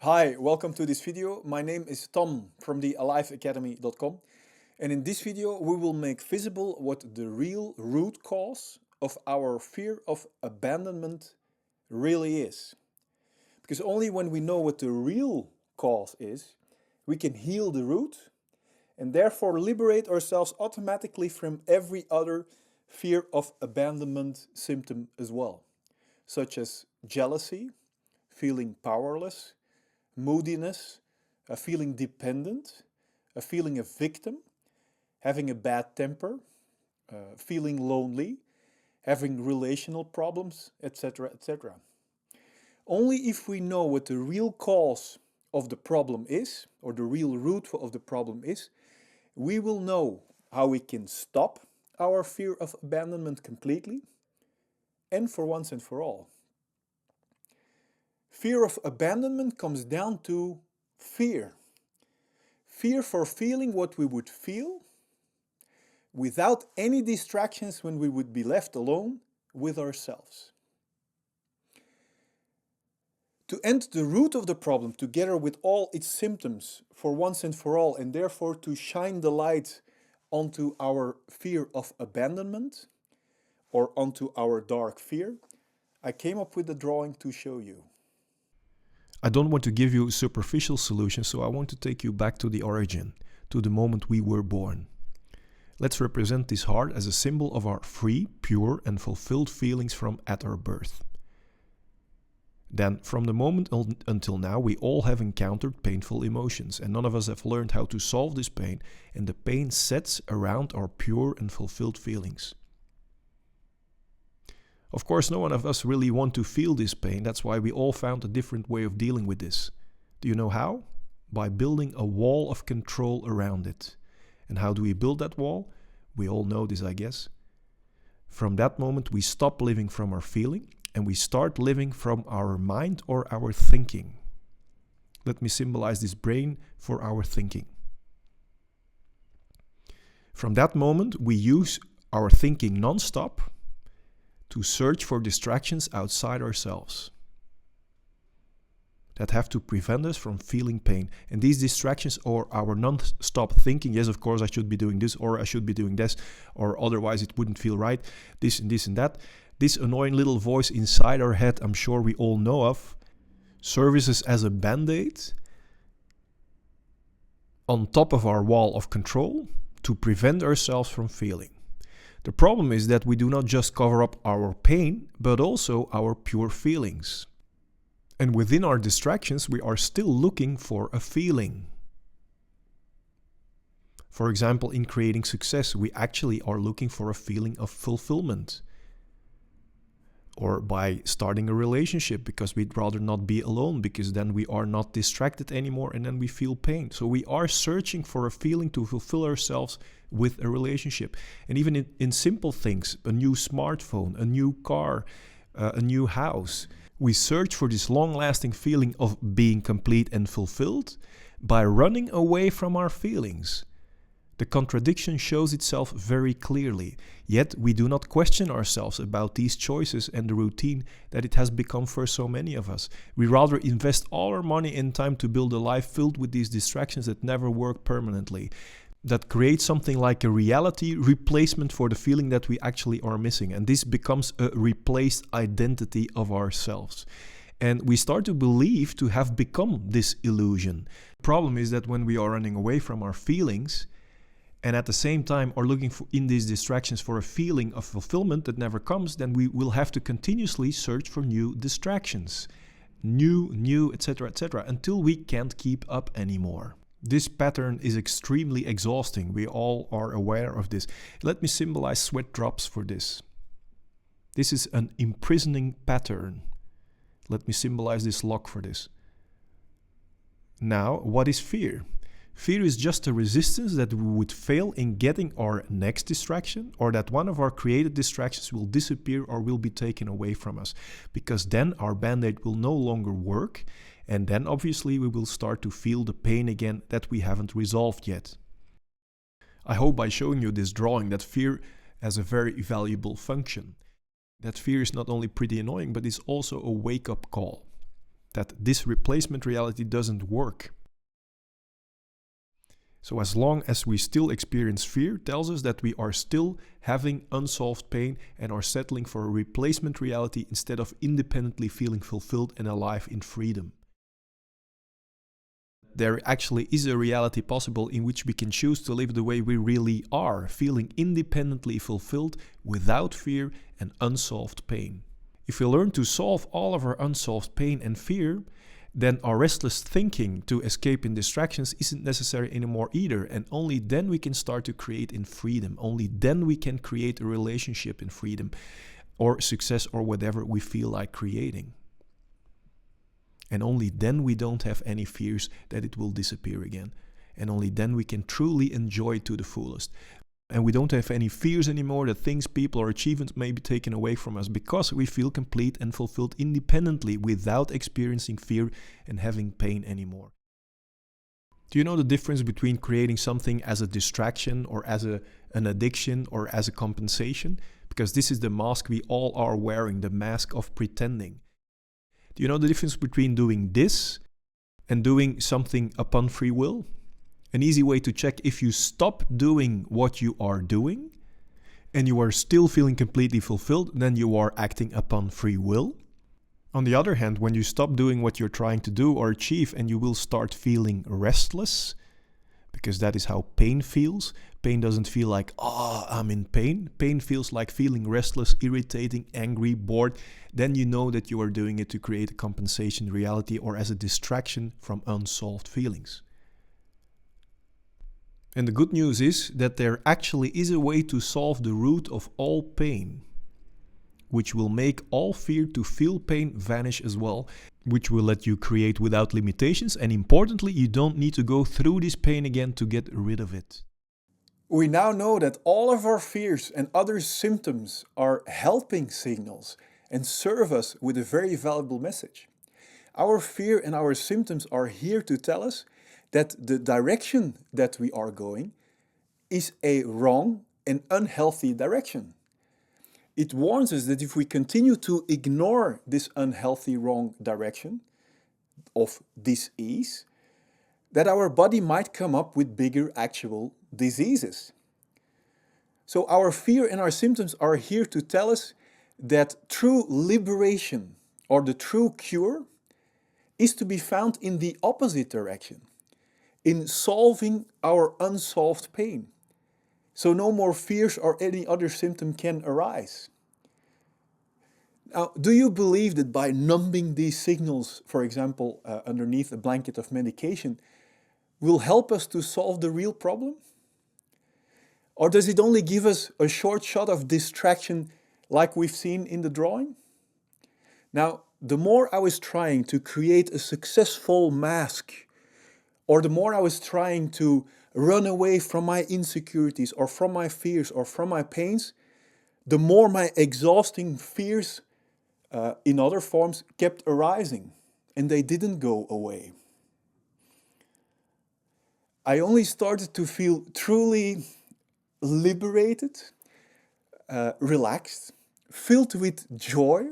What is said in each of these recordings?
Hi, welcome to this video. My name is Tom from the aliveacademy.com, and in this video we will make visible what the real root cause of our fear of abandonment really is. Because only when we know what the real cause is, we can heal the root and therefore liberate ourselves automatically from every other fear of abandonment symptom as well, such as jealousy, feeling powerless, moodiness, a feeling dependent, a feeling a victim, having a bad temper, feeling lonely, having relational problems, etc., etc. Only if we know what the real cause of the problem is, or the real root of the problem is, we will know how we can stop our fear of abandonment completely and for once and for all. Fear of abandonment comes down to fear. Fear for feeling what we would feel without any distractions when we would be left alone with ourselves. To end the root of the problem together with all its symptoms for once and for all, and therefore to shine the light onto our fear of abandonment or onto our dark fear, I came up with a drawing to show you. I don't want to give you a superficial solution, so I want to take you back to the origin, to the moment we were born. Let's represent this heart as a symbol of our free, pure and fulfilled feelings from at our birth. Then, from the moment until now, we all have encountered painful emotions, and none of us have learned how to solve this pain, and the pain sets around our pure and fulfilled feelings. Of course, no one of us really want to feel this pain. That's why we all found a different way of dealing with this. Do you know how? By building a wall of control around it. And how do we build that wall? We all know this, I guess. From that moment, we stop living from our feeling and we start living from our mind or our thinking. Let me symbolize this brain for our thinking. From that moment, we use our thinking non-stop to search for distractions outside ourselves that have to prevent us from feeling pain. And these distractions are our non-stop thinking. Yes, of course, I should be doing this, or I should be doing this, or otherwise it wouldn't feel right, this and this and that. This annoying little voice inside our head, I'm sure we all know of, services as a band-aid on top of our wall of control to prevent ourselves from feeling. The problem is that we do not just cover up our pain, but also our pure feelings. And within our distractions, we are still looking for a feeling. For example, in creating success, we actually are looking for a feeling of fulfillment. Or by starting a relationship, because we'd rather not be alone, because then we are not distracted anymore and then we feel pain. So we are searching for a feeling to fulfill ourselves with a relationship. And even in simple things, a new smartphone, a new car, a new house, we search for this long-lasting feeling of being complete and fulfilled by running away from our feelings. The contradiction shows itself very clearly, yet we do not question ourselves about these choices and the routine that it has become for so many of us. We rather invest all our money and time to build a life filled with these distractions that never work permanently, that create something like a reality replacement for the feeling that we actually are missing. And this becomes a replaced identity of ourselves. And we start to believe to have become this illusion. The problem is that when we are running away from our feelings, and at the same time are looking for in these distractions for a feeling of fulfillment that never comes, then we will have to continuously search for new distractions. New, etc., until we can't keep up anymore. This pattern is extremely exhausting. We all are aware of this. Let me symbolize sweat drops for this. This is an imprisoning pattern. Let me symbolize this lock for this. Now, what is fear? Fear is just a resistance that we would fail in getting our next distraction, or that one of our created distractions will disappear or will be taken away from us, because then our band-aid will no longer work, and then obviously we will start to feel the pain again that we haven't resolved yet. I hope by showing you this drawing that fear has a very valuable function. That fear is not only pretty annoying, but it's also a wake-up call. that this replacement reality doesn't work. So as long as we still experience fear, tells us that we are still having unsolved pain and are settling for a replacement reality instead of independently feeling fulfilled and alive in freedom. There actually is a reality possible in which we can choose to live the way we really are, feeling independently fulfilled without fear and unsolved pain. If we learn to solve all of our unsolved pain and fear, then our restless thinking to escape in distractions isn't necessary anymore either, and only then we can start to create in freedom. Only then we can create a relationship in freedom, or success, or whatever we feel like creating. And only then we don't have any fears that it will disappear again. And only then we can truly enjoy it to the fullest. And we don't have any fears anymore that things, people, or achievements may be taken away from us, because we feel complete and fulfilled independently without experiencing fear and having pain anymore. Do you know the difference between creating something as a distraction or as an addiction or as a compensation? Because this is the mask we all are wearing, the mask of pretending. Do you know the difference between doing this and doing something upon free will? An easy way to check if you stop doing what you are doing and you are still feeling completely fulfilled, then you are acting upon free will. On the other hand, when you stop doing what you're trying to do or achieve and you will start feeling restless, because that is how pain feels. Pain doesn't feel like, I'm in pain. Pain feels like feeling restless, irritating, angry, bored. Then you know that you are doing it to create a compensation reality or as a distraction from unsolved feelings. And the good news is that there actually is a way to solve the root of all pain, which will make all fear to feel pain vanish as well, which will let you create without limitations. And importantly, you don't need to go through this pain again to get rid of it. We now know that all of our fears and other symptoms are helping signals and serve us with a very valuable message. Our fear and our symptoms are here to tell us that the direction that we are going is a wrong and unhealthy direction. It warns us that if we continue to ignore this unhealthy wrong direction of dis-ease, that our body might come up with bigger actual diseases. So our fear and our symptoms are here to tell us that true liberation or the true cure is to be found in the opposite direction, in solving our unsolved pain. So no more fears or any other symptom can arise. Now, do you believe that by numbing these signals, for example, underneath a blanket of medication, will help us to solve the real problem? Or does it only give us a short shot of distraction like we've seen in the drawing? Now, the more I was trying to create a successful mask, or the more I was trying to run away from my insecurities or from my fears or from my pains, the more my exhausting fears in other forms kept arising, and they didn't go away. I only started to feel truly liberated, relaxed, filled with joy,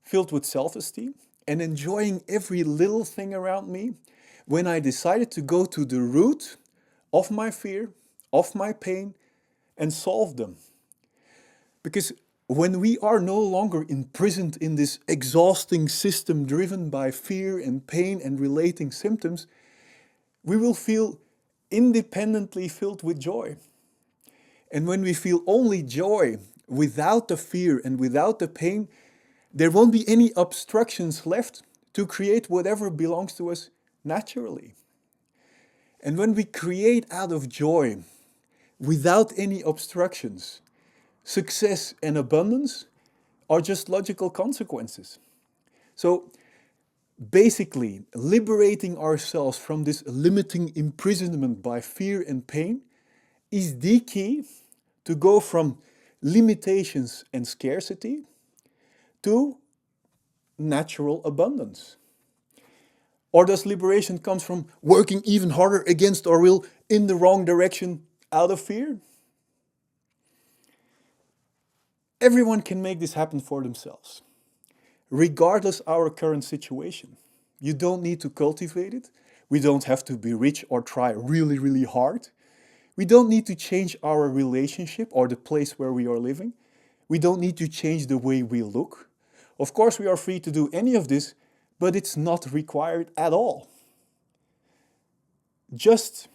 filled with self-esteem, and enjoying every little thing around me when I decided to go to the root of my fear, of my pain, and solve them. Because when we are no longer imprisoned in this exhausting system driven by fear and pain and relating symptoms, we will feel independently filled with joy. And when we feel only joy without the fear and without the pain, there won't be any obstructions left to create whatever belongs to us naturally. And when we create out of joy, without any obstructions, success and abundance are just logical consequences. So basically, liberating ourselves from this limiting imprisonment by fear and pain is the key to go from limitations and scarcity to natural abundance. Or does liberation come from working even harder against our will in the wrong direction out of fear? Everyone can make this happen for themselves, regardless of our current situation. You don't need to cultivate it. We don't have to be rich or try really, really hard. We don't need to change our relationship or the place where we are living. We don't need to change the way we look. Of course, we are free to do any of this, but it's not required at all. Just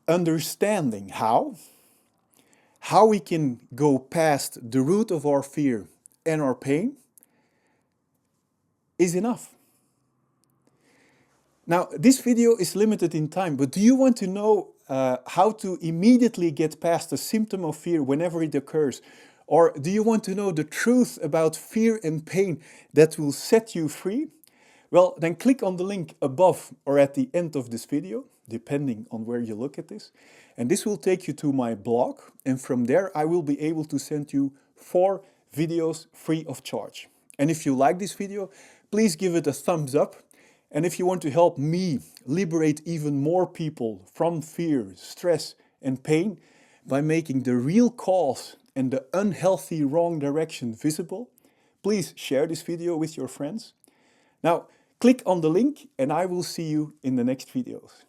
understanding how we can go past the root of our fear and our pain is enough. Now, this video is limited in time, but do you want to know how to immediately get past a symptom of fear whenever it occurs? Or do you want to know the truth about fear and pain that will set you free? Well, then click on the link above or at the end of this video, depending on where you look at this. And this will take you to my blog. And from there, I will be able to send you 4 videos free of charge. And if you like this video, please give it a thumbs up. And if you want to help me liberate even more people from fear, stress, and pain by making the real cause and the unhealthy wrong direction visible, please share this video with your friends. Now, click on the link and I will see you in the next videos.